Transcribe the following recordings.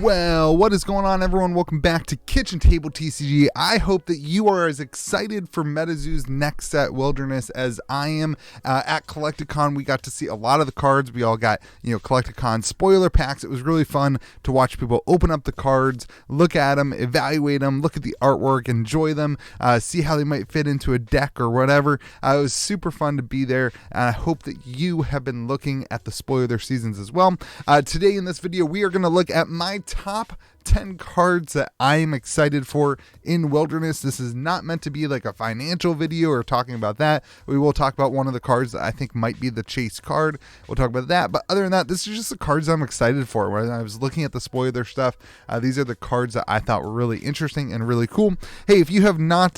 Well, what is going on, everyone? Welcome back to Kitchen Table TCG. I hope that you are as excited for Metazoo's next set, Wilderness, as I am. At Collecticon, we got to see a lot of the cards. We all got, Collecticon spoiler packs. It was really fun to watch people open up the cards, look at them, evaluate them, look at the artwork, enjoy them, see how they might fit into a deck or whatever. It was super fun to be there, and I hope that you have been looking at the spoiler seasons as well. Today in this video, we are going to look at my top 10 cards that I am excited for in Wilderness. This is not meant to be like a financial video or talking about that. We will talk about one of the cards that I think might be the chase card. We'll talk about that. But other than that, this is just the cards I'm excited for. When I was looking at the spoiler stuff, these are the cards that I thought were really interesting and really cool. Hey, if you have not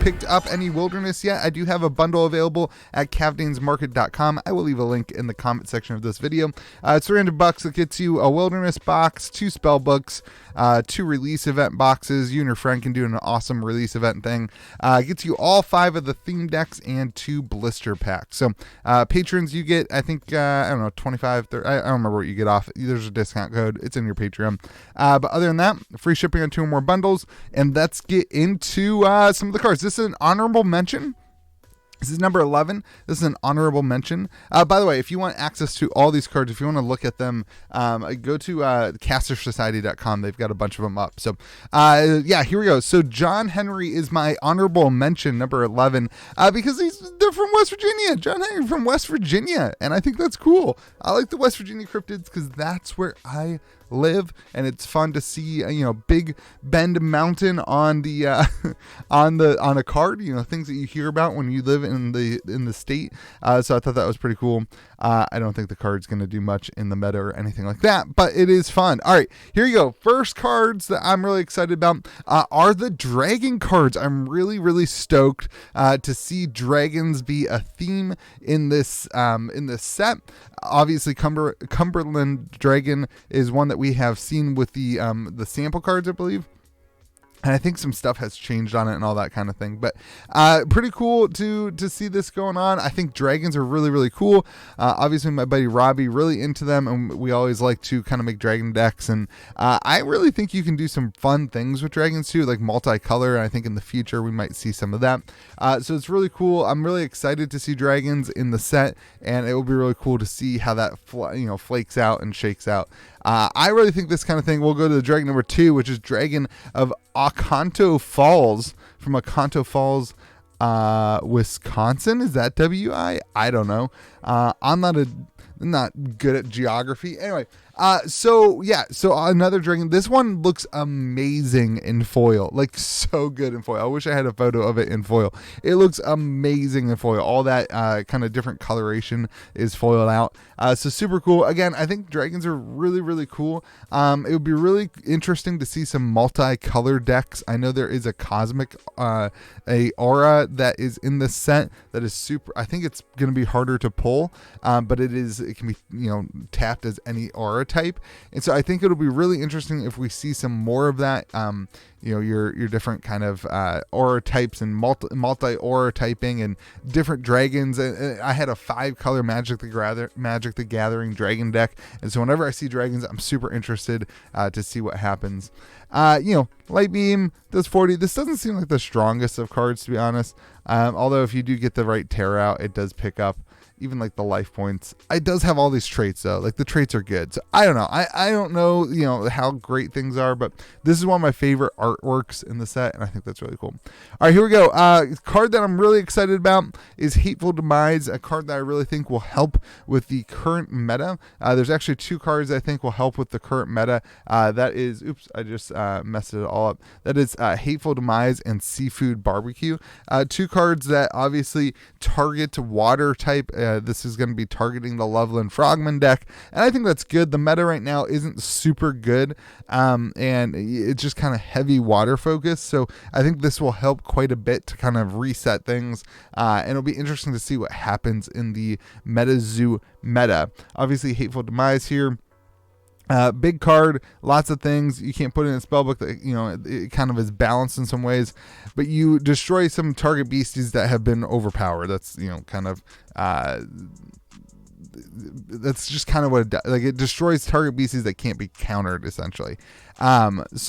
picked up any Wilderness yet, I do have a bundle available at cavdainsmarket.com. I will leave a link in the comment section of this video. It's $300. It gets you a Wilderness box, 2 spell books, 2 release event boxes. You and your friend can do an awesome release event thing. Gets you all 5 of the theme decks and 2 blister packs. So patrons, you get, I think, 25, 30, I don't remember what you get off. There's a discount code. It's in your Patreon. But other than that, free shipping on 2 or more bundles. And let's get into some of the cards. This is an honorable mention. This is number 11. This is an honorable mention. By the way, if you want access to all these cards, if you want to look at them, go to castersociety.com. They've got a bunch of them up. So, here we go. So, John Henry is my honorable mention, number 11, because they're from West Virginia. John Henry from West Virginia, and I think that's cool. I like the West Virginia cryptids because that's where I live, and it's fun to see Big Bend Mountain on the on a card, things that you hear about when you live in the state. So I thought that was pretty cool. I don't think the card's going to do much in the meta or anything like that, but it is fun. All right, here you go. First cards that I'm really excited about are the dragon cards. I'm really stoked to see dragons be a theme in this set. Obviously, Cumberland Dragon is one that we have seen with the sample cards, I believe. And I think some stuff has changed on it and all that kind of thing. But pretty cool to see this going on. I think dragons are really cool. Obviously, my buddy Robbie, really into them. And we always like to kind of make dragon decks. And I really think you can do some fun things with dragons too, like multicolor. And I think in the future, we might see some of that. So it's really cool. I'm really excited to see dragons in the set. And it will be really cool to see how that flakes out and shakes out. I really think this kind of thing. We'll go to the dragon number 2, which is Dragon of Oconto Falls from Oconto Falls, Wisconsin. Is that WI? I don't know. I'm not good at geography. Anyway, so another dragon. This one looks amazing in foil, like so good in foil. I wish I had a photo of it in foil. It looks amazing in foil. All that kind of different coloration is foiled out. So super cool. Again, I think dragons are really cool. It would be really interesting to see some multicolor decks. I know there is a cosmic a aura that is in this set that is super. I think it's going to be harder to pull, but it can be tapped as any aura type, and so I think it'll be really interesting if we see some more of that. Your different kind of aura types and multi aura typing and different dragons. And I had a 5-color Magic the Gathering dragon deck, and so whenever I see dragons, I'm super interested to see what happens. Light Beam does 40. This doesn't seem like the strongest of cards, to be honest. Although if you do get the right tear out, it does pick up even like the life points. It does have all these traits though. Like the traits are good. So I don't know. I don't know, how great things are, but this is one of my favorite artworks in the set, and I think that's really cool. All right, here we go. Card that I'm really excited about is Hateful Demise, a card that I really think will help with the current meta. There's actually 2 cards I think will help with the current meta. That is, I just messed it all up. That is Hateful Demise and Seafood Barbecue. 2 cards that obviously target water type. This is going to be targeting the Loveland Frogman deck, and I think that's good. The meta right now isn't super good, and it's just kind of heavy water focus, so I think this will help quite a bit to kind of reset things, and it'll be interesting to see what happens in the Metazoo meta. Obviously, Hateful Demise here. Big card, lots of things. You can't put it in a spellbook that, it kind of is balanced in some ways, but you destroy some target beasties that have been overpowered. That's, kind of that's just kind of what it does. Like, it destroys target beasties that can't be countered, essentially. That's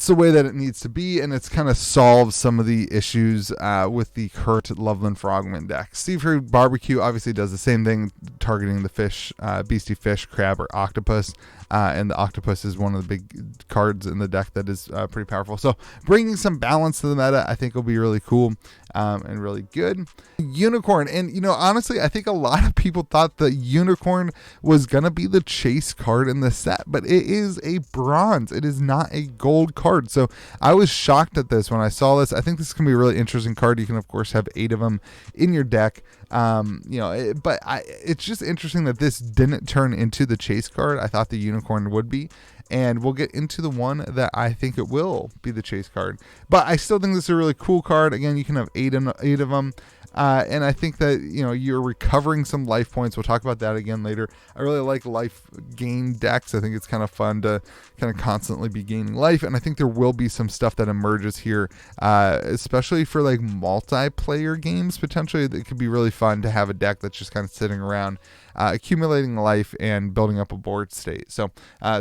the way that it needs to be, and it's kind of solves some of the issues with the current Loveland Frogman deck. Seafood Barbecue obviously does the same thing, targeting the fish, beastie fish, crab, or octopus. And the octopus is one of the big cards in the deck that is pretty powerful. So bringing some balance to the meta, I think, will be really cool and really good. Unicorn. And, honestly, I think a lot of people thought the Unicorn was going to be the chase card in the set, but it is a bronze. It is not a gold card. So I was shocked at this when I saw this. I think this is going to be a really interesting card. You can, of course, have 8 of them in your deck. It's just interesting that this didn't turn into the chase card. I thought the Unicorn would be, and we'll get into the one that I think it will be the chase card. But I still think this is a really cool card. Again, you can have 8 of them. And I think that, you're recovering some life points. We'll talk about that again later. I really like life gain decks. I think it's kind of fun to kind of constantly be gaining life. And I think there will be some stuff that emerges here, especially for like multiplayer games, potentially. It could be really fun to have a deck that's just kind of sitting around, accumulating life and building up a board state. So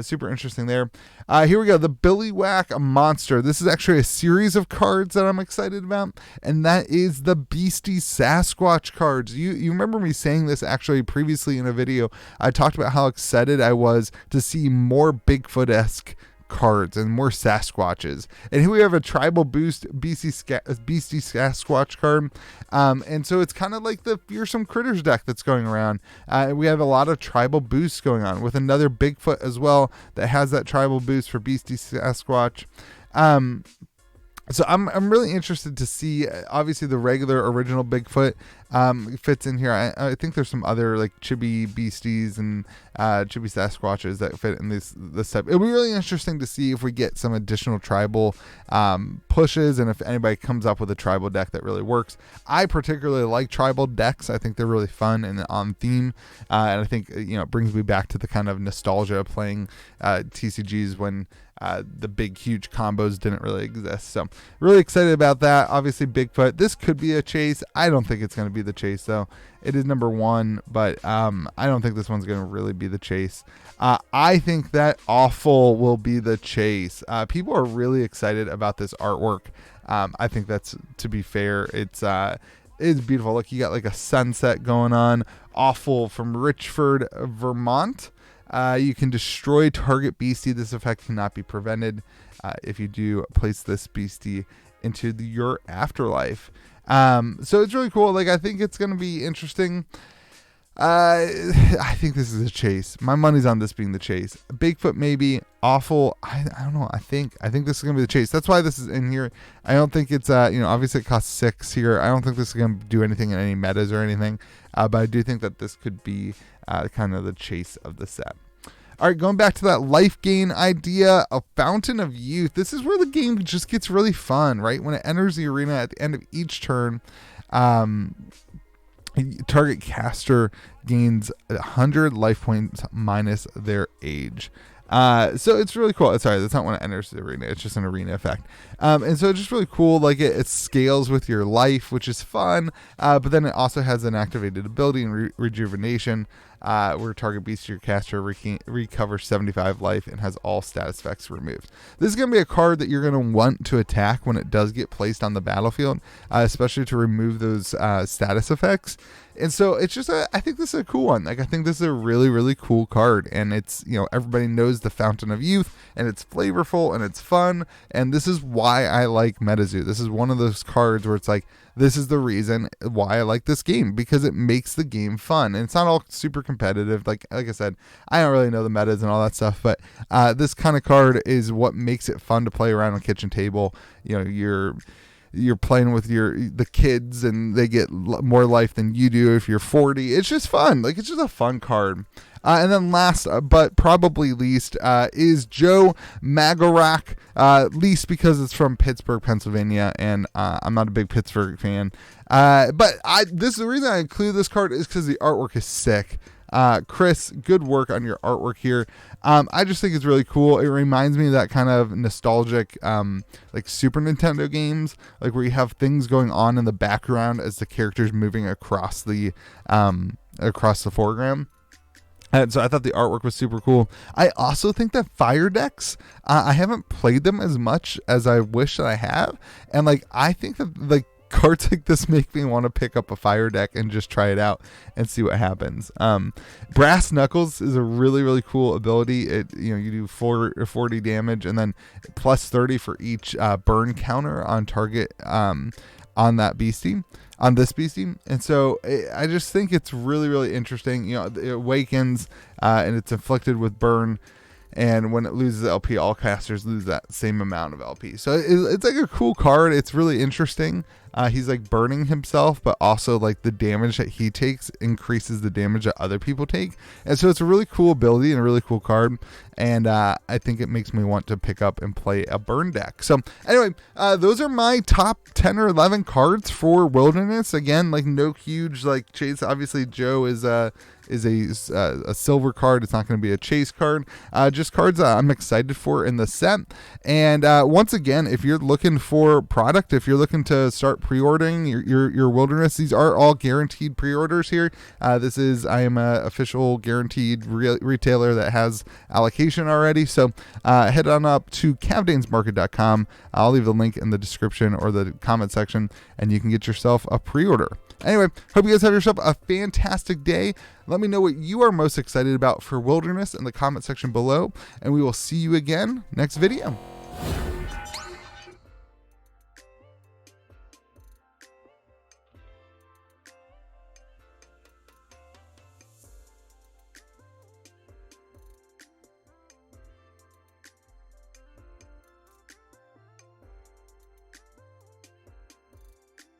super interesting there. Here we go. The Billy Whack Monster. This is actually a series of cards that I'm excited about, and that is the Beastie Sasquatch cards. You remember me saying this actually previously in a video. I talked about how excited I was to see more Bigfoot-esque cards and more Sasquatches. And here we have a tribal boost Beastie Sasquatch card. And so it's kind of like the Fearsome Critters deck that's going around. We have a lot of tribal boosts going on with another Bigfoot as well that has that tribal boost for Beastie Sasquatch. So I'm really interested to see. Obviously, the regular original Bigfoot fits in here. I think there's some other like chibi beasties and chibi Sasquatches that fit in this type. It'll be really interesting to see if we get some additional tribal pushes, and if anybody comes up with a tribal deck that really works. I particularly like tribal decks. I think they're really fun and on theme, and I think it brings me back to the kind of nostalgia of playing TCGs when the big huge combos didn't really exist. So really excited about that. Obviously Bigfoot, this could be a chase. I don't think it's going to be the chase though. It is number 1, but I don't think this one's going to really be the chase. I think that Awful will be the chase. People are really excited about this artwork. I think that's, to be fair, it's beautiful. Look, you got like a sunset going on. Awful from Richford, Vermont. You can destroy target beastie. This effect cannot be prevented if you do place this beastie into your afterlife. So it's really cool. Like, I think it's going to be interesting. I think this is a chase. My money's on this being the chase. Bigfoot maybe. Awful. I don't know. I think this is going to be the chase. That's why this is in here. I don't think it's obviously it costs 6 here. I don't think this is going to do anything in any metas or anything. But I do think that this could be kind of the chase of the set. All right, going back to that life gain idea, a Fountain of Youth. This is where the game just gets really fun, right? When it enters the arena at the end of each turn, target caster gains 100 life points minus their age. So it's really cool. Sorry, that's not when it enters the arena. It's just an arena effect. And so it's just really cool. Like it scales with your life, which is fun. But then it also has an activated ability and rejuvenation, where target beast or caster recovers 75 life and has all status effects removed. This is going to be a card that you're going to want to attack when it does get placed on the battlefield, especially to remove those status effects. And so it's just I think this is a cool one. Like, I think this is a really, really cool card, and it's, everybody knows the Fountain of Youth, and it's flavorful and it's fun. And this is why I like Metazoo. This is one of those cards where it's like, this is the reason why I like this game, because it makes the game fun. And it's not all super competitive. Like I said, I don't really know the metas and all that stuff, but this kind of card is what makes it fun to play around on Kitchen Table. You're playing with the kids, and they get more life than you do if you're 40. It's just fun. Like, it's just a fun card. And then last, but probably least, is Joe Magarac. Least because it's from Pittsburgh, Pennsylvania, and I'm not a big Pittsburgh fan. But the reason I include this card is because the artwork is sick. Chris, good work on your artwork here. I just think it's really cool. It reminds me of that kind of nostalgic, like Super Nintendo games, like where you have things going on in the background as the characters moving across the foreground. And so I thought the artwork was super cool. I also think that fire decks, I haven't played them as much as I wish that I have. And like, I think that like cards like this make me want to pick up a fire deck and just try it out and see what happens. Brass Knuckles is a really, really cool ability. You do 40 damage and then plus 30 for each burn counter on target on this beastie. And so I just think it's really, really interesting. It awakens and it's inflicted with burn. And when it loses LP, all casters lose that same amount of LP. So it's like a cool card. It's really interesting. He's like burning himself, but also like the damage that he takes increases the damage that other people take. And so it's a really cool ability and a really cool card. And I think it makes me want to pick up and play a burn deck. So anyway, those are my top 10 or 11 cards for Wilderness. Again, like no huge like chase. Obviously, Joe is a silver card. It's not going to be a chase card. Just cards I'm excited for in the set. And once again, if you're looking for product, if you're looking to start pre-ordering your Wilderness, these are all guaranteed pre-orders here. I am a official guaranteed retailer that has allocation already. So head on up to cavdainsmarket.com. I'll leave the link in the description or the comment section, and you can get yourself a pre-order. Anyway, hope you guys have yourself a fantastic day. Let me know what you are most excited about for Wilderness in the comment section below, and we will see you again next video.